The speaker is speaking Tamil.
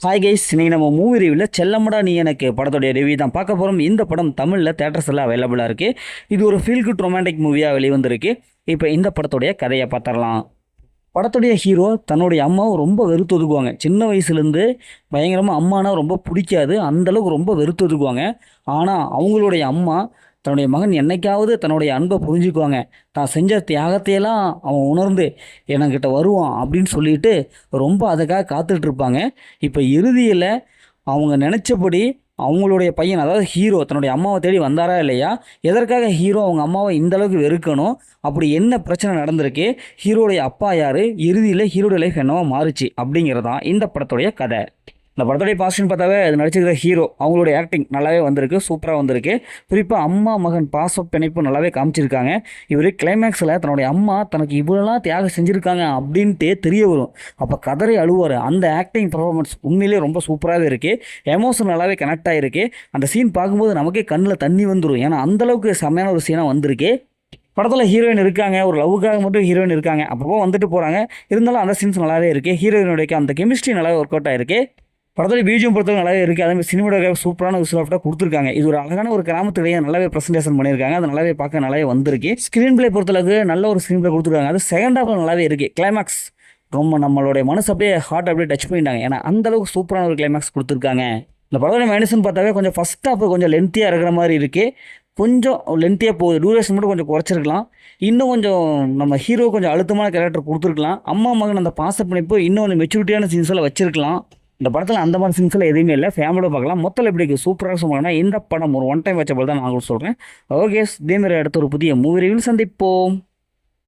ஹாய் கைஸ், இன்னைக்கு நம்ம மூவி ரிவ்யூவில் செல்லமடா நீ எனக்கு படத்துடைய ரிவ்யூ தான் பார்க்க போகிறோம். இந்த படம் தமிழில் தேட்டர்ஸ் எல்லாம் அவைலபிளாக இருக்குது. இது ஒரு ஃபீல் குட் ரொமான்டிக் மூவியாக வெளிவந்திருக்கு. இப்போ இந்த படத்துடைய கதையை பார்த்துடலாம். படத்துடைய ஹீரோ தன்னுடைய அம்மாவை ரொம்ப வெறுத்து ஒதுக்குவாங்க. சின்ன வயசுலேருந்து பயங்கரமாக அம்மானா ரொம்ப பிடிக்காது, அந்தளவுக்கு ரொம்ப வெறுத்து ஒதுக்குவாங்க. ஆனால் அவங்களுடைய அம்மா தன்னுடைய மகன் என்னைக்காவது தன்னுடைய அன்பை புரிஞ்சுக்குவாங்க, தான் செஞ்ச தியாகத்தையெல்லாம் அவன் உணர்ந்து என்கிட்ட வருவான் அப்படின்னு சொல்லிட்டு ரொம்ப அதுக்காக காத்துட்ருப்பாங்க. இப்போ இறுதியில் அவங்க நினச்சபடி அவங்களுடைய பையன், அதாவது ஹீரோ, தன்னுடைய அம்மாவை தேடி வந்தாரா இல்லையா, எதற்காக ஹீரோ அவங்க அம்மாவை இந்தளவுக்கு வெறுக்கணும், அப்படி என்ன பிரச்சனை நடந்திருக்கு, ஹீரோடைய அப்பா யார், இறுதியில் ஹீரோடைய லைஃப் என்னவோ மாறுச்சு அப்படிங்கிறதான் இந்த படத்துடைய கதை. இந்த படத்துடைய பாசிட்டிவ் பார்த்தாவே அது நடிச்சிருக்கிற ஹீரோ அவங்களுடைய ஆக்டிங் நல்லாவே வந்திருக்கு, சூப்பராக வந்திருக்கு. குறிப்பாக அம்மா மகன் பாச பிணைப்பு நல்லாவே காமிச்சிருக்காங்க. இவர் கிளைமேக்ஸில் தன்னுடைய அம்மா தனக்கு இவ்வளோலாம் தியாகம் செஞ்சுருக்காங்க அப்படின்ட்டு தெரிய வரும். அப்போ கதறி அழுவார். அந்த ஆக்டிங் பர்ஃபார்மன்ஸ் உண்மையிலே ரொம்ப சூப்பராகவே இருக்குது. எமோஷன் நல்லாவே கனெக்ட் ஆகிருக்கு. அந்த சீன் பார்க்கும்போது நமக்கே கண்ணில் தண்ணி வந்துடும். ஏன்னா அந்தளவுக்கு செம்மையான ஒரு சீனாக வந்திருக்கு. படத்தில் ஹீரோயின் இருக்காங்க, ஒரு லவ்வுக்காக மட்டும் ஹீரோயின் இருக்காங்க, அப்பப்போ வந்துட்டு போகிறாங்க. இருந்தாலும் அந்த சீன்ஸ் நல்லாவே இருக்குது. ஹீரோயினுடைய அந்த கெமிஸ்ட்ரி நல்லாவே ஒர்க் அவுட் ஆகிருக்கு. படத்தோட பிஜிஎம் பொறுத்தவரை நல்லாவே இருக்குது. அதே மாதிரி சினிமாட்டோகிராஃபி சூப்பரான விசுவாஃப்டாக கொடுத்துருக்காங்க. இது ஒரு அழகான ஒரு கிராமத்துடைய நல்லாவே ப்ரெசன்டேஷன் பண்ணியிருக்காங்க. அது நல்லாவே பார்க்க நல்லாவே வந்திருக்கு. ஸ்க்ரீன் பிளே பொறுத்தளவுக்கு நல்ல ஒரு ஸ்க்ரீன் பிளே கொடுத்துருக்காங்க. அது செகண்ட் ஹாஃபில் நல்லாவே இருக்குது. கிளைமேக்ஸ் ரொம்ப நம்மளுடைய மனசு அப்படியே ஹார்ட் அப்படியே டச் பண்ணிட்டாங்க. ஏன்னா அந்தளவுக்கு சூப்பரான ஒரு கிளைமேக்ஸ் கொடுத்துருக்காங்க. இந்த படத்தோட மைனஸ்ன்னு பார்த்தாவே கொஞ்சம் ஃபஸ்ட் ஹாஃப் கொஞ்சம் லென்த்தியாக இருக்கிற மாதிரி இருக்குது. கொஞ்சம் லென்த்தியாக போகுது. டூரேஷன் மட்டும் கொஞ்சம் குறைச்சிருக்கலாம். இன்னும் கொஞ்சம் நம்ம ஹீரோ கொஞ்சம் அழுத்தமான கேரக்டர் கொடுத்துருக்கலாம். அம்மா மகன் அந்த பாச பிணைப்பு இன்னும் கொஞ்சம் மெச்சூரிட்டியான சீன்ஸில் வச்சிருக்கலாம். இந்த படத்தில் அந்த மாதிரி சீன்ஸில் எதுவுமே இல்லை. ஃபேமிலியோட பார்க்கலாம். மொத்தம் எப்படி இருக்குது, சூப்பராக சொன்னாங்கன்னா இந்த படம் ஒரு ஒன் டைம் வச்ச போல் தான் நான் சொல்கிறேன். ஓகே, இதேமாதிரி அடுத்த ஒரு புதிய மூவி ரிவ்யூவில் சந்திப்போம்.